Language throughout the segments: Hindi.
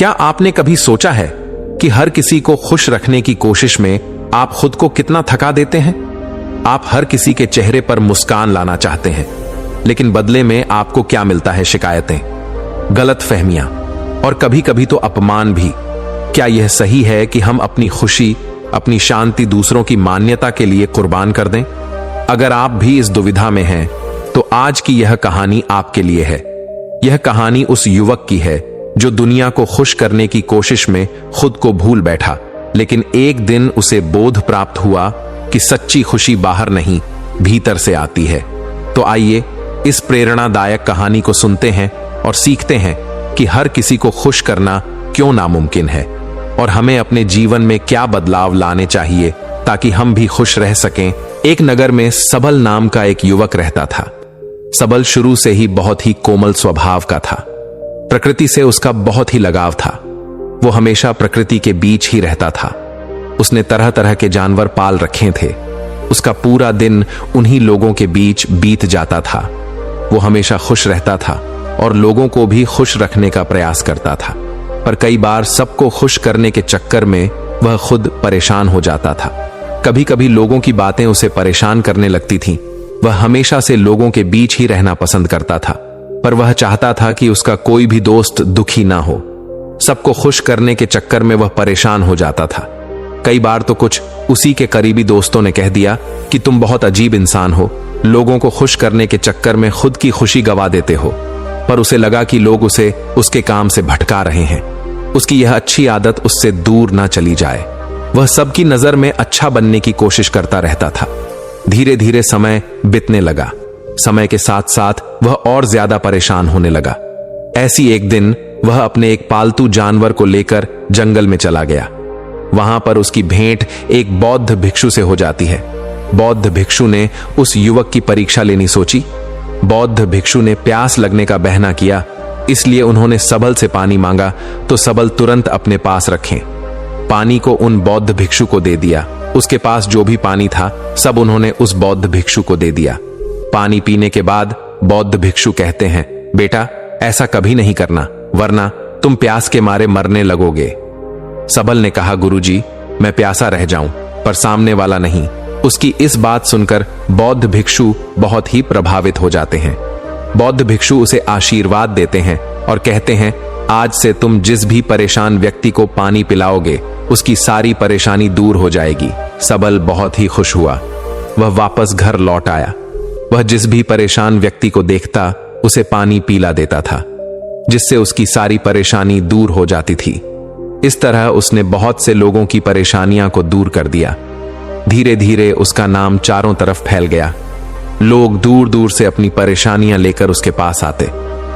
क्या आपने कभी सोचा है कि हर किसी को खुश रखने की कोशिश में आप खुद को कितना थका देते हैं? आप हर किसी के चेहरे पर मुस्कान लाना चाहते हैं, लेकिन बदले में आपको क्या मिलता है? शिकायतें, गलतफहमियां और कभी कभी तो अपमान भी। क्या यह सही है कि हम अपनी खुशी, अपनी शांति दूसरों की मान्यता के लिए कुर्बान कर दें? अगर आप भी इस दुविधा में हैं, तो आज की यह कहानी आपके लिए है। यह कहानी उस युवक की है जो दुनिया को खुश करने की कोशिश में खुद को भूल बैठा, लेकिन एक दिन उसे बोध प्राप्त हुआ कि सच्ची खुशी बाहर नहीं, भीतर से आती है। तो आइए इस प्रेरणादायक कहानी को सुनते हैं और सीखते हैं कि हर किसी को खुश करना क्यों नामुमकिन है और हमें अपने जीवन में क्या बदलाव लाने चाहिए ताकि हम भी खुश रह सकें। एक नगर में सबल नाम का एक युवक रहता था। सबल शुरू से ही बहुत ही कोमल स्वभाव का था। प्रकृति से उसका बहुत ही लगाव था। वो हमेशा प्रकृति के बीच ही रहता था। उसने तरह तरह के जानवर पाल रखे थे। उसका पूरा दिन उन्हीं लोगों के बीच बीत जाता था। वो हमेशा खुश रहता था और लोगों को भी खुश रखने का प्रयास करता था, पर कई बार सबको खुश करने के चक्कर में वह खुद परेशान हो जाता था। कभी कभी लोगों की बातें उसे परेशान करने लगती थीं। वह हमेशा से लोगों के बीच ही रहना पसंद करता था, पर वह चाहता था कि उसका कोई भी दोस्त दुखी ना हो। सबको खुश करने के चक्कर में वह परेशान हो जाता था। कई बार तो कुछ उसी के करीबी दोस्तों ने कह दिया कि तुम बहुत अजीब इंसान हो, लोगों को खुश करने के चक्कर में खुद की खुशी गवा देते हो। पर उसे लगा कि लोग उसे उसके काम से भटका रहे हैं। उसकी यह अच्छी आदत उससे दूर ना चली जाए। वह सबकी नजर में अच्छा बनने की कोशिश करता रहता था। धीरे धीरे समय बीतने लगा। समय के साथ साथ वह और ज्यादा परेशान होने लगा। ऐसी एक दिन वह अपने एक पालतू जानवर को लेकर जंगल में चला गया। वहां पर उसकी भेंट एक बौद्ध भिक्षु से हो जाती है। बौद्ध भिक्षु ने उस युवक की परीक्षा लेनी सोची। बौद्ध भिक्षु ने प्यास लगने का बहाना किया, इसलिए उन्होंने सबल से पानी मांगा तो सबल तुरंत अपने पास रखें। पानी को उन बौद्ध भिक्षु को दे दिया। उसके पास जो भी पानी था सब उन्होंने उस बौद्ध भिक्षु को दे दिया। पानी पीने के बाद बौद्ध भिक्षु कहते हैं, बेटा ऐसा कभी नहीं करना, वरना तुम प्यास के मारे मरने लगोगे। सबल ने कहा, गुरुजी मैं प्यासा रह जाऊं, पर सामने वाला नहीं। उसकी इस बात सुनकर बौद्ध भिक्षु बहुत ही प्रभावित हो जाते हैं। बौद्ध भिक्षु उसे आशीर्वाद देते हैं और कहते हैं, आज से तुम जिस भी परेशान व्यक्ति को पानी पिलाओगे उसकी सारी परेशानी दूर हो जाएगी। सबल बहुत ही खुश हुआ। वह वापस घर लौट आया। वह जिस भी परेशान व्यक्ति को देखता उसे पानी पिला देता था, जिससे उसकी सारी परेशानी दूर हो जाती थी। इस तरह उसने बहुत से लोगों की परेशानियां को दूर कर दिया। धीरे धीरे उसका नाम चारों तरफ फैल गया। लोग दूर दूर से अपनी परेशानियां लेकर उसके पास आते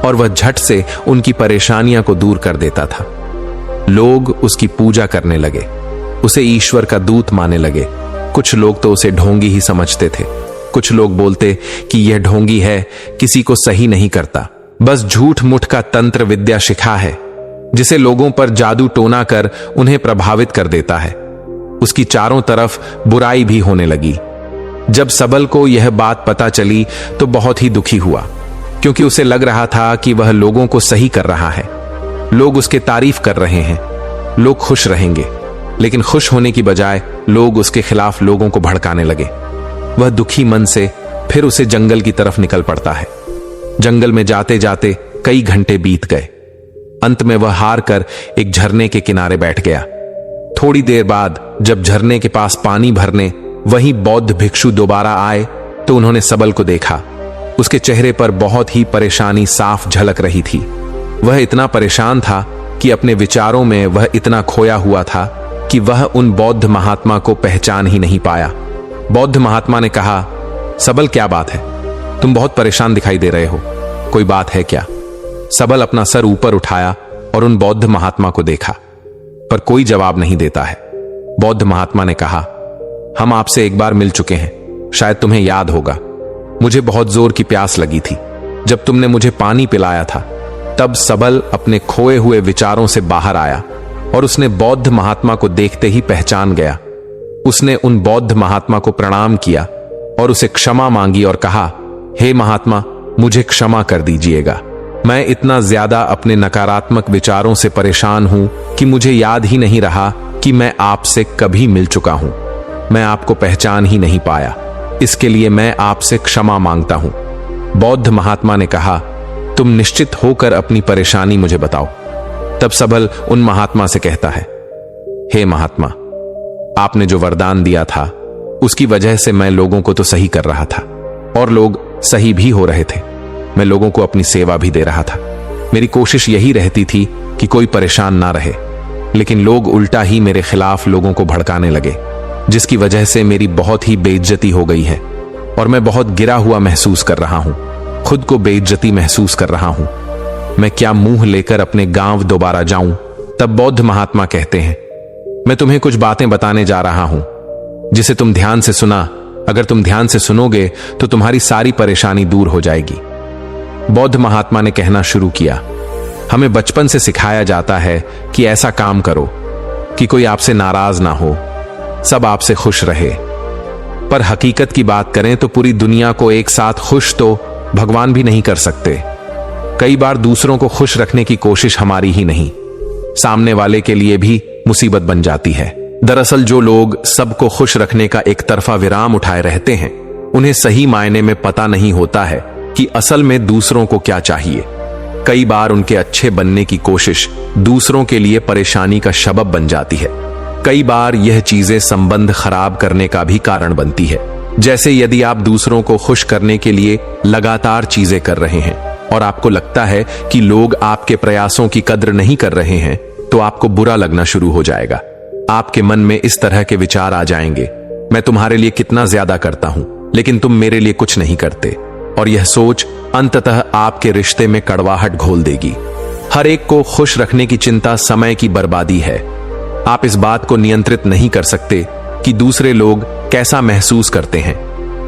और वह झट से उनकी परेशानियां को दूर कर देता था। लोग उसकी पूजा करने लगे, उसे ईश्वर का दूत मानने लगे। कुछ लोग तो उसे ढोंगी ही समझते थे। कुछ लोग बोलते कि यह ढोंगी है, किसी को सही नहीं करता, बस झूठ मूठ का तंत्र विद्या सिखा है, जिसे लोगों पर जादू टोना कर उन्हें प्रभावित कर देता है। उसकी चारों तरफ बुराई भी होने लगी। जब सबल को यह बात पता चली तो बहुत ही दुखी हुआ, क्योंकि उसे लग रहा था कि वह लोगों को सही कर रहा है। लोग उसके तारीफ कर रहे हैं, लोग खुश रहेंगे, लेकिन खुश होने की बजाय लोग उसके खिलाफ लोगों को भड़काने लगे। वह दुखी मन से फिर उसे जंगल की तरफ निकल पड़ता है। जंगल में जाते जाते कई घंटे बीत गए। अंत में वह हार कर एक झरने के किनारे बैठ गया। थोड़ी देर बाद जब झरने के पास पानी भरने वही बौद्ध भिक्षु दोबारा आए तो उन्होंने सबल को देखा। उसके चेहरे पर बहुत ही परेशानी साफ झलक रही थी। वह इतना परेशान था कि अपने विचारों में वह इतना खोया हुआ था कि वह उन बौद्ध महात्मा को पहचान ही नहीं पाया। बौद्ध महात्मा ने कहा, सबल क्या बात है, तुम बहुत परेशान दिखाई दे रहे हो, कोई बात है क्या? सबल अपना सर ऊपर उठाया और उन बौद्ध महात्मा को देखा, पर कोई जवाब नहीं देता है। बौद्ध महात्मा ने कहा, हम आपसे एक बार मिल चुके हैं, शायद तुम्हें याद होगा। मुझे बहुत जोर की प्यास लगी थी। जब तुमने मुझे पानी पिलाया था तब सबल अपने खोए हुए विचारों से बाहर आया और उसने बौद्ध महात्मा को देखते ही पहचान गया। उसने उन बौद्ध महात्मा को प्रणाम किया और उसे क्षमा मांगी और कहा, हे महात्मा, मुझे क्षमा कर दीजिएगा, मैं इतना ज्यादा अपने नकारात्मक विचारों से परेशान हूं कि मुझे याद ही नहीं रहा कि मैं आपसे कभी मिल चुका हूं। मैं आपको पहचान ही नहीं पाया। इसके लिए मैं आपसे क्षमा मांगता हूं। बौद्ध महात्मा ने कहा, तुम निश्चित होकर अपनी परेशानी मुझे बताओ। तब सबल उन महात्मा से कहता है, हे महात्मा, आपने जो वरदान दिया था उसकी वजह से मैं लोगों को तो सही कर रहा था और लोग सही भी हो रहे थे। मैं लोगों को अपनी सेवा भी दे रहा था। मेरी कोशिश यही रहती थी कि कोई परेशान ना रहे, लेकिन लोग उल्टा ही मेरे खिलाफ लोगों को भड़काने लगे, जिसकी वजह से मेरी बहुत ही बेइज्जती हो गई है और मैं बहुत गिरा हुआ महसूस कर रहा हूं। खुद को बेइज्जती महसूस कर रहा हूं। मैं क्या मुंह लेकर अपने गांव दोबारा जाऊं? तब बौद्ध महात्मा कहते हैं, मैं तुम्हें कुछ बातें बताने जा रहा हूं जिसे तुम ध्यान से सुना। अगर तुम ध्यान से सुनोगे तो तुम्हारी सारी परेशानी दूर हो जाएगी। बौद्ध महात्मा ने कहना शुरू किया, हमें बचपन से सिखाया जाता है कि ऐसा काम करो कि कोई आपसे नाराज ना हो, सब आपसे खुश रहे। पर हकीकत की बात करें तो पूरी दुनिया को एक साथ खुश तो भगवान भी नहीं कर सकते। कई बार दूसरों को खुश रखने की कोशिश हमारी ही नहीं, सामने वाले के लिए भी मुसीबत बन जाती है। दरअसल जो लोग सबको खुश रखने का एक तरफा विराम उठाए रहते हैं, उन्हें सही मायने में पता नहीं होता है कि असल में दूसरों को क्या चाहिए। कई बार उनके अच्छे बनने की कोशिश दूसरों के लिए परेशानी का सबब बन जाती है। कई बार यह चीजें संबंध खराब करने का भी कारण बनती है। जैसे यदि आप दूसरों को खुश करने के लिए लगातार चीजें कर रहे हैं और आपको लगता है कि लोग आपके प्रयासों की कद्र नहीं कर रहे हैं, तो आपको बुरा लगना शुरू हो जाएगा। आपके मन में इस तरह के विचार आ जाएंगे, मैं तुम्हारे लिए कितना ज्यादा करता हूं लेकिन तुम मेरे लिए कुछ नहीं करते। और यह सोच अंततः आपके रिश्ते में कड़वाहट घोल देगी। हर एक को खुश रखने की चिंता समय की बर्बादी है। आप इस बात को नियंत्रित नहीं कर सकते कि दूसरे लोग कैसा महसूस करते हैं।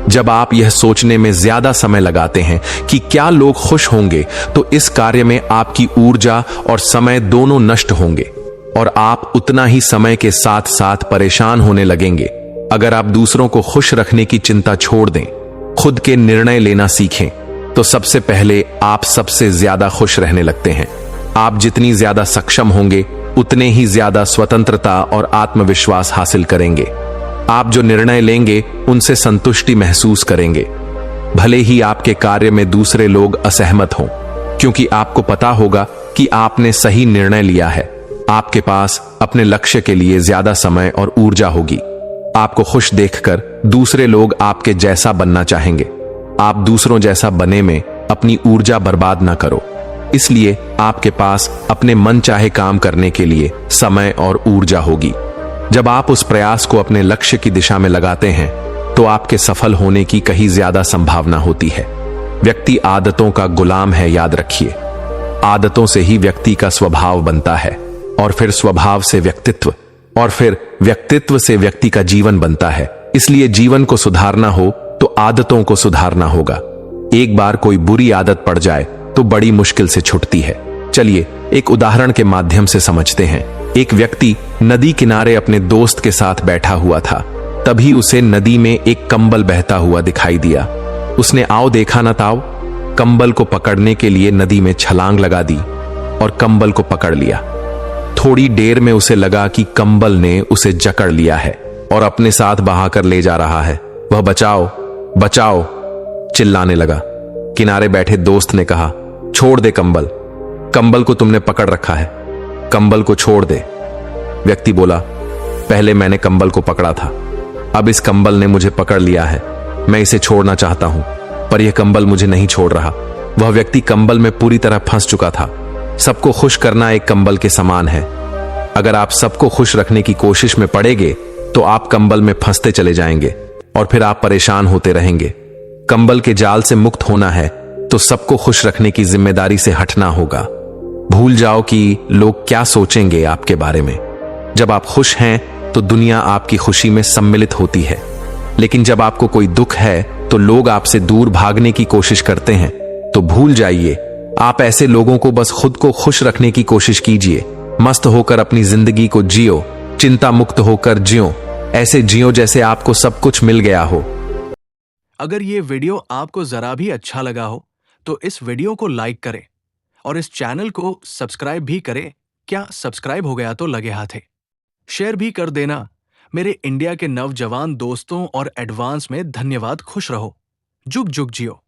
जब आप यह सोचने में ज्यादा समय लगाते हैं कि क्या लोग खुश होंगे, तो इस कार्य में आपकी ऊर्जा और समय दोनों नष्ट होंगे और आप उतना ही समय के साथ साथ परेशान होने लगेंगे। अगर आप दूसरों को खुश रखने की चिंता छोड़ दें, खुद के निर्णय लेना सीखें, तो सबसे पहले आप सबसे ज्यादा खुश रहने लगते हैं। आप जितनी ज्यादा सक्षम होंगे, उतने ही ज्यादा स्वतंत्रता और आत्मविश्वास हासिल करेंगे। आप जो निर्णय लेंगे उनसे संतुष्टि महसूस करेंगे, भले ही आपके कार्य में दूसरे लोग असहमत हों, क्योंकि आपको पता होगा कि आपने सही निर्णय लिया है। आपके पास अपने लक्ष्य के लिए ज्यादा समय और ऊर्जा होगी। आपको खुश देखकर दूसरे लोग आपके जैसा बनना चाहेंगे। आप दूसरों जैसा बने में अपनी ऊर्जा बर्बाद ना करो। इसलिए आपके पास अपने मन चाहे काम करने के लिए समय और ऊर्जा होगी। जब आप उस प्रयास को अपने लक्ष्य की दिशा में लगाते हैं, तो आपके सफल होने की कहीं ज्यादा संभावना होती है। व्यक्ति आदतों का गुलाम है, याद रखिए। आदतों से ही व्यक्ति का स्वभाव बनता है और फिर स्वभाव से व्यक्तित्व और फिर व्यक्तित्व से व्यक्ति का जीवन बनता है। इसलिए जीवन को सुधारना हो तो आदतों को सुधारना होगा। एक बार कोई बुरी आदत पड़ जाए तो बड़ी मुश्किल से छूटती है। चलिए एक उदाहरण के माध्यम से समझते हैं। एक व्यक्ति नदी किनारे अपने दोस्त के साथ बैठा हुआ था। तभी उसे नदी में एक कंबल बहता हुआ दिखाई दिया। उसने आओ देखा न ताओ कंबल को पकड़ने के लिए नदी में छलांग लगा दी और कंबल को पकड़ लिया। थोड़ी देर में उसे लगा कि कंबल ने उसे जकड़ लिया है और अपने साथ बहाकर ले जा रहा है। वह बचाओ बचाओ चिल्लाने लगा। किनारे बैठे दोस्त ने कहा, छोड़ दे कंबल, कंबल को तुमने पकड़ रखा है, कंबल को छोड़ दे। व्यक्ति बोला, पहले मैंने कंबल को पकड़ा था, अब इस कंबल ने मुझे पकड़ लिया है। मैं इसे छोड़ना चाहता हूं, पर यह कंबल मुझे नहीं छोड़ रहा। वह व्यक्ति कंबल में पूरी तरह फंस चुका था। सबको खुश करना एक कंबल के समान है। अगर आप सबको खुश रखने की कोशिश में पड़ेंगे तो आप कंबल में फंसते चले जाएंगे और फिर आप परेशान होते रहेंगे। कंबल के जाल से मुक्त होना है तो सबको खुश रखने की जिम्मेदारी से हटना होगा। भूल जाओ कि लोग क्या सोचेंगे आपके बारे में। जब आप खुश हैं तो दुनिया आपकी खुशी में सम्मिलित होती है, लेकिन जब आपको कोई दुख है तो लोग आपसे दूर भागने की कोशिश करते हैं। तो भूल जाइए, आप ऐसे लोगों को बस खुद को खुश रखने की कोशिश कीजिए। मस्त होकर अपनी जिंदगी को जियो, चिंता मुक्त होकर जियो, ऐसे जियो जैसे आपको सब कुछ मिल गया हो। अगर ये वीडियो आपको जरा भी अच्छा लगा हो तो इस वीडियो को लाइक करें और इस चैनल को सब्सक्राइब भी करें। क्या सब्सक्राइब हो गया तो लगे हाथे। शेयर भी कर देना। मेरे इंडिया के नौजवान दोस्तों और एडवांस में धन्यवाद। खुश रहो। जुग जुग जियो।